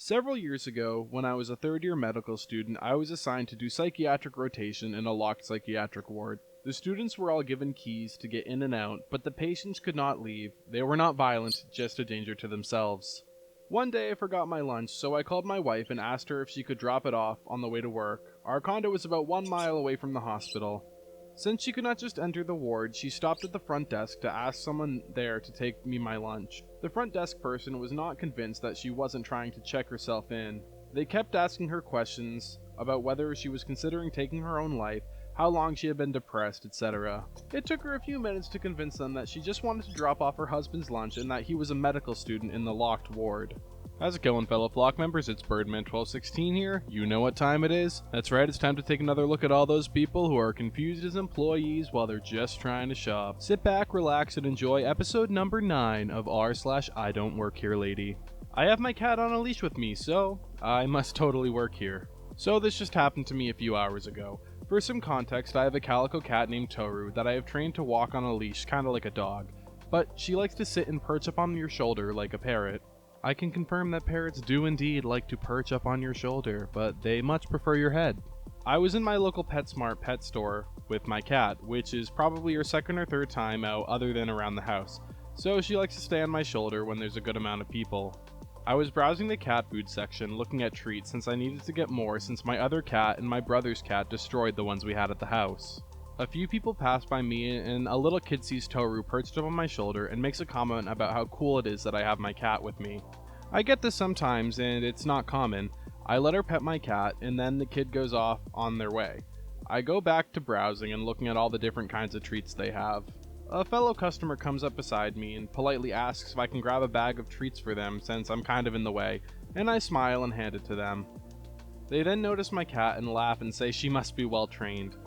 Several years ago, when I was a third-year medical student, I was assigned to do psychiatric rotation in a locked psychiatric ward. The students were all given keys to get in and out, but the patients could not leave. They were not violent, just a danger to themselves. One day I forgot my lunch, so I called my wife and asked her if she could drop it off on the way to work. Our condo was about 1 mile away from the hospital. Since she could not just enter the ward, she stopped at the front desk to ask someone there to take me my lunch. The front desk person was not convinced that she wasn't trying to check herself in. They kept asking her questions about whether she was considering taking her own life, how long she had been depressed, etc. It took her a few minutes to convince them that she just wanted to drop off her husband's lunch and that he was a medical student in the locked ward. How's it going, fellow flock members? It's Birdman1216 here. You know what time it is. That's right, it's time to take another look at all those people who are confused as employees while they're just trying to shop. Sit back, relax, and enjoy episode number 9 of r/IDontWorkHereLady. I have my cat on a leash with me, so I must totally work here. So this just happened to me a few hours ago. For some context, I have a calico cat named Toru that I have trained to walk on a leash, kinda like a dog. But she likes to sit and perch up on your shoulder like a parrot. I can confirm that parrots do indeed like to perch up on your shoulder, but they much prefer your head. I was in my local PetSmart pet store with my cat, which is probably her second or third time out other than around the house, so she likes to stay on my shoulder when there's a good amount of people. I was browsing the cat food section looking at treats since I needed to get more since my other cat and my brother's cat destroyed the ones we had at the house. A few people passed by me and a little kid sees Toru perched up on my shoulder and makes a comment about how cool it is that I have my cat with me. I get this sometimes and it's not common. I let her pet my cat and then the kid goes off on their way. I go back to browsing and looking at all the different kinds of treats they have. A fellow customer comes up beside me and politely asks if I can grab a bag of treats for them since I'm kind of in the way, and I smile and hand it to them. They then notice my cat and laugh and say she must be well trained.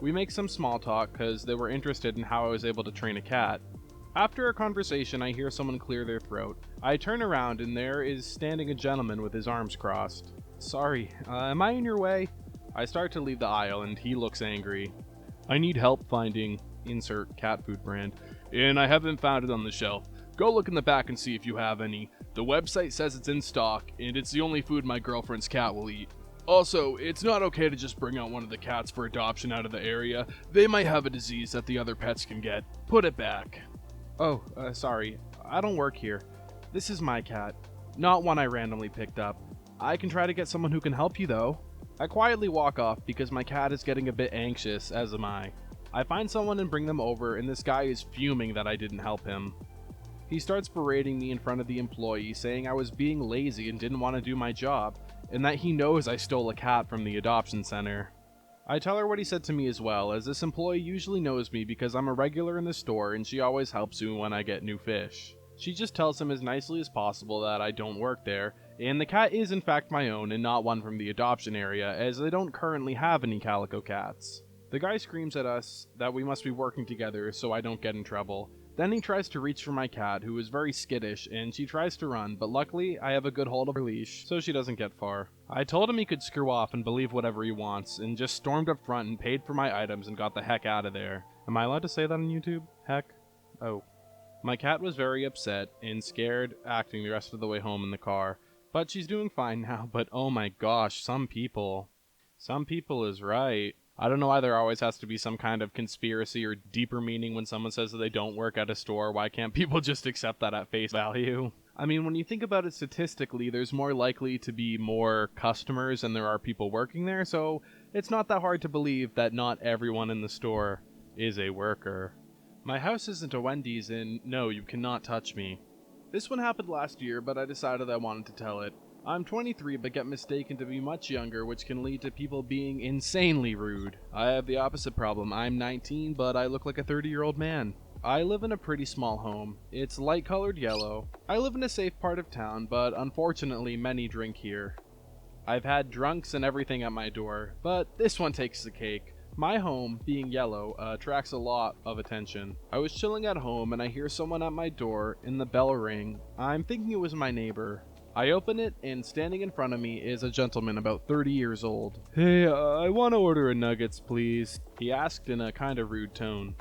We make some small talk because they were interested in how I was able to train a cat. After a conversation, I hear someone clear their throat. I turn around and there is standing a gentleman with his arms crossed. Sorry, am I in your way? I start to leave the aisle and he looks angry. I need help finding insert cat food brand, and I haven't found it on the shelf. Go look in the back and see if you have any. The website says it's in stock, and it's the only food my girlfriend's cat will eat. Also, it's not okay to just bring out one of the cats for adoption out of the area. They might have a disease that the other pets can get. Put it back. Oh, sorry. I don't work here. This is my cat, not one I randomly picked up. I can try to get someone who can help you, though. I quietly walk off because my cat is getting a bit anxious, as am I. I find someone and bring them over, and this guy is fuming that I didn't help him. He starts berating me in front of the employee, saying I was being lazy and didn't want to do my job, and that he knows I stole a cat from the adoption center. I tell her what he said to me as well, as this employee usually knows me because I'm a regular in the store and she always helps me when I get new fish. She just tells him as nicely as possible that I don't work there, and the cat is in fact my own and not one from the adoption area, as they don't currently have any calico cats. The guy screams at us that we must be working together so I don't get in trouble. Then he tries to reach for my cat, who is very skittish, and she tries to run, but luckily I have a good hold of her leash, so she doesn't get far. I told him he could screw off and believe whatever he wants, and just stormed up front and paid for my items and got the heck out of there. Am I allowed to say that on YouTube? Heck? Oh. My cat was very upset and scared, acting the rest of the way home in the car. But she's doing fine now, but oh my gosh, some people. Some people is right. I don't know why there always has to be some kind of conspiracy or deeper meaning when someone says that they don't work at a store. Why can't people just accept that at face value? I mean, when you think about it statistically, there's more likely to be more customers than there are people working there, so it's not that hard to believe that not everyone in the store is a worker. My house isn't a Wendy's, and no, you cannot touch me. This one happened last year, but I decided I wanted to tell it. I'm 23 but get mistaken to be much younger, which can lead to people being insanely rude. I have the opposite problem. I'm 19 but I look like a 30-year-old man. I live in a pretty small home. It's light colored yellow. I live in a safe part of town, but unfortunately many drink here. I've had drunks and everything at my door, but this one takes the cake. My home, being yellow, attracts a lot of attention. I was chilling at home and I hear someone at my door and the bell ring. I'm thinking it was my neighbor. I open it, and standing in front of me is a gentleman about 30 years old. Hey, I want to order a nuggets, please, he asked in a kind of rude tone.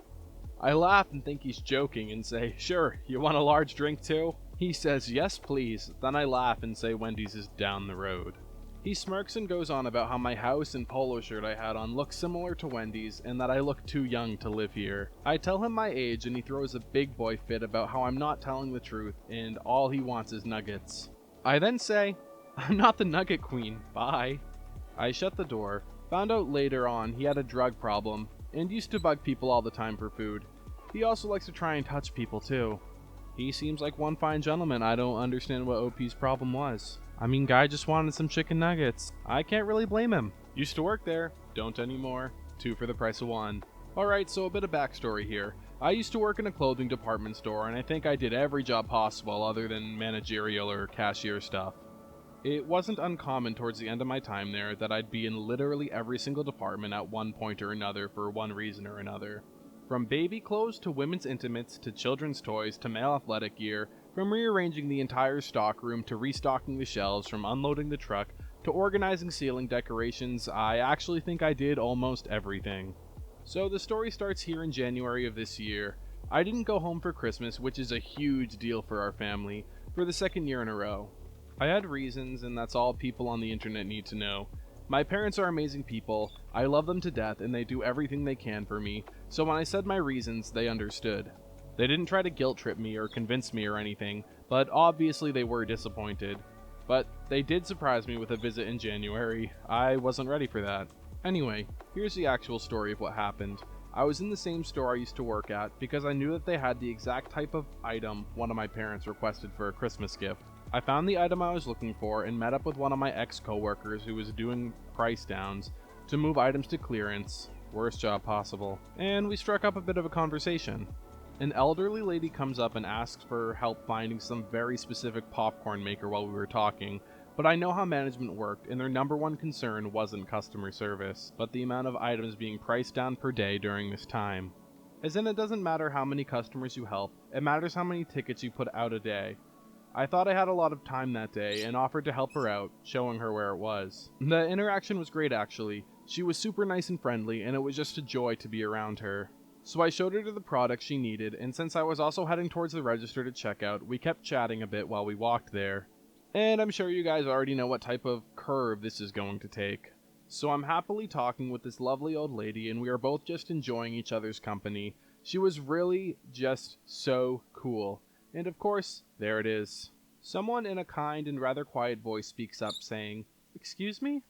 I laugh and think he's joking and say, sure, you want a large drink too? He says, yes please, then I laugh and say Wendy's is down the road. He smirks and goes on about how my house and polo shirt I had on look similar to Wendy's and that I look too young to live here. I tell him my age and he throws a big boy fit about how I'm not telling the truth and all he wants is nuggets. I then say, I'm not the nugget queen, bye. I shut the door, found out later on he had a drug problem and used to bug people all the time for food. He also likes to try and touch people too. He seems like one fine gentleman. I don't understand what OP's problem was. I mean, guy just wanted some chicken nuggets. I can't really blame him. Used to work there, don't anymore. 2 for the price of 1. Alright, so a bit of backstory here. I used to work in a clothing department store, and I think I did every job possible other than managerial or cashier stuff. It wasn't uncommon towards the end of my time there that I'd be in literally every single department at one point or another for one reason or another. From baby clothes to women's intimates to children's toys to male athletic gear, from rearranging the entire stockroom to restocking the shelves, from unloading the truck to organizing ceiling decorations, I actually think I did almost everything. So the story starts here in January of this year. I didn't go home for Christmas, which is a huge deal for our family, for the 2nd year in a row. I had reasons, and that's all people on the internet need to know. My parents are amazing people, I love them to death, and they do everything they can for me, so when I said my reasons, they understood. They didn't try to guilt trip me or convince me or anything, but obviously they were disappointed. But they did surprise me with a visit in January. I wasn't ready for that. Anyway, here's the actual story of what happened. I was in the same store I used to work at because I knew that they had the exact type of item one of my parents requested for a Christmas gift. I found the item I was looking for and met up with one of my ex-coworkers who was doing price downs to move items to clearance. Worst job possible. And we struck up a bit of a conversation. An elderly lady comes up and asks for help finding some very specific popcorn maker while we were talking, but I know how management worked and their number one concern wasn't customer service, but the amount of items being priced down per day during this time. As in, it doesn't matter how many customers you help, it matters how many tickets you put out a day. I thought I had a lot of time that day and offered to help her out, showing her where it was. The interaction was great actually. She was super nice and friendly and it was just a joy to be around her. So I showed her to the product she needed, and since I was also heading towards the register to check out, we kept chatting a bit while we walked there. And I'm sure you guys already know what type of curve this is going to take. So I'm happily talking with this lovely old lady and we are both just enjoying each other's company. She was really just so cool. And of course, there it is. Someone in a kind and rather quiet voice speaks up saying, "Excuse me?"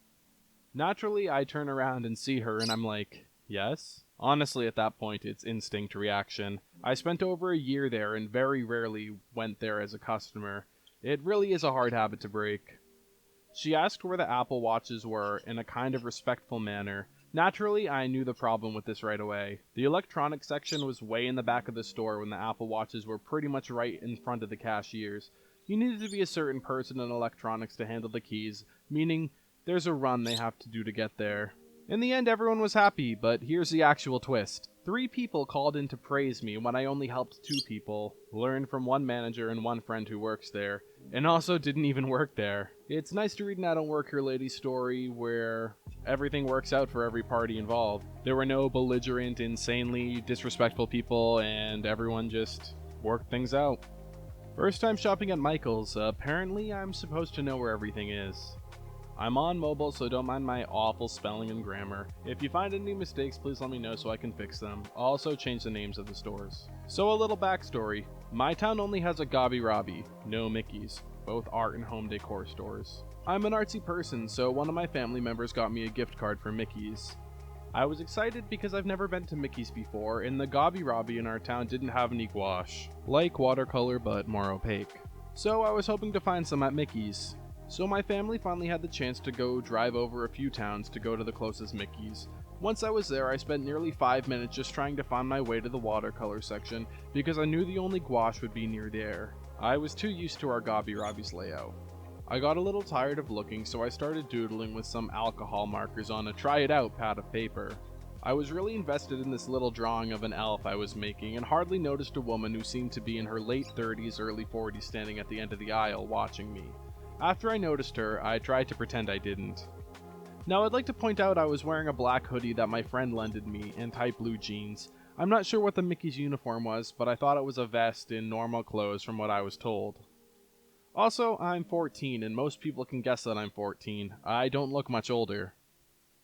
Naturally, I turn around and see her and I'm like, yes? Honestly, at that point, it's instinct reaction. I spent over a year there and very rarely went there as a customer. It really is a hard habit to break. She asked where the Apple Watches were in a kind of respectful manner. Naturally, I knew the problem with this right away. The electronics section was way in the back of the store when the Apple Watches were pretty much right in front of the cashiers. You needed to be a certain person in electronics to handle the keys, meaning there's a run they have to do to get there. In the end, everyone was happy, but here's the actual twist. 3 people called in to praise me when I only helped 2 people, learned from one manager and one friend who works there, and also didn't even work there. It's nice to read an IDontWorkHereLady story where everything works out for every party involved. There were no belligerent, insanely disrespectful people, and everyone just worked things out. First time shopping at Michael's. Apparently I'm supposed to know where everything is. I'm on mobile, so don't mind my awful spelling and grammar. If you find any mistakes, please let me know so I can fix them. I'll also change the names of the stores. So a little backstory. My town only has a Gobby Robbie, no Mickey's, both art and home decor stores. I'm an artsy person, so one of my family members got me a gift card for Mickey's. I was excited because I've never been to Mickey's before, and the Gobby Robbie in our town didn't have any gouache. Like watercolor, but more opaque. So I was hoping to find some at Mickey's. So my family finally had the chance to go drive over a few towns to go to the closest Mickey's. Once I was there, I spent nearly 5 minutes just trying to find my way to the watercolor section because I knew the only gouache would be near there. I was too used to our Gobby Robbie's layout. I got a little tired of looking, so I started doodling with some alcohol markers on a try it out pad of paper. I was really invested in this little drawing of an elf I was making and hardly noticed a woman who seemed to be in her late 30s, early 40s standing at the end of the aisle watching me. After I noticed her, I tried to pretend I didn't. Now I'd like to point out I was wearing a black hoodie that my friend lended me and tight blue jeans. I'm not sure what the Mickey's uniform was, but I thought it was a vest in normal clothes from what I was told. Also, I'm 14, and most people can guess that I'm 14. I don't look much older.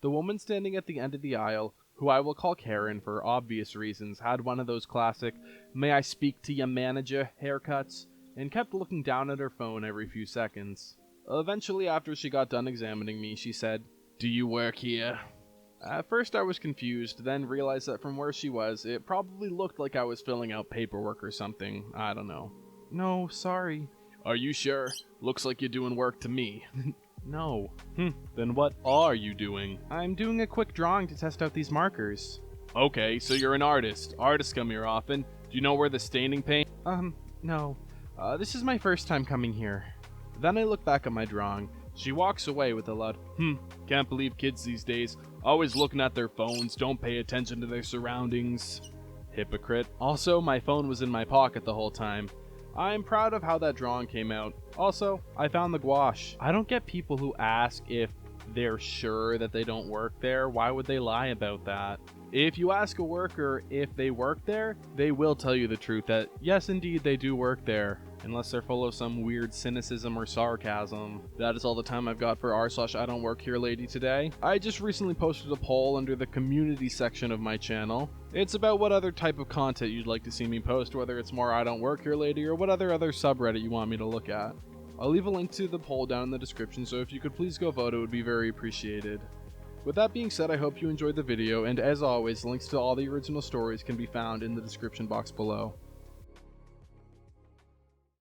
The woman standing at the end of the aisle, who I will call Karen for obvious reasons, had one of those classic, "May I speak to your manager" haircuts, and kept looking down at her phone every few seconds. Eventually, after she got done examining me, she said, "Do you work here?" At first I was confused, then realized that from where she was, it probably looked like I was filling out paperwork or something. I don't know. "No, sorry." "Are you sure? Looks like you're doing work to me." "No." Then what are you doing?" "I'm doing a quick drawing to test out these markers." "Okay, so you're an artist. Artists come here often. Do you know where the staining paint?" No. This is my first time coming here." Then I look back at my drawing. She walks away with a loud, "Can't believe kids these days. Always looking at their phones, don't pay attention to their surroundings." Hypocrite. Also, my phone was in my pocket the whole time. I'm proud of how that drawing came out. Also, I found the gouache. I don't get people who ask if they're sure that they don't work there. Why would they lie about that? If you ask a worker if they work there, they will tell you the truth that yes, indeed, they do work there. Unless they're full of some weird cynicism or sarcasm. That is all the time I've got for r/IDontWorkHereLady today. I just recently posted a poll under the community section of my channel. It's about what other type of content you'd like to see me post, whether it's more IDontWorkHereLady or what other subreddit you want me to look at. I'll leave a link to the poll down in the description, so if you could please go vote, it would be very appreciated. With that being said, I hope you enjoyed the video, and as always, links to all the original stories can be found in the description box below.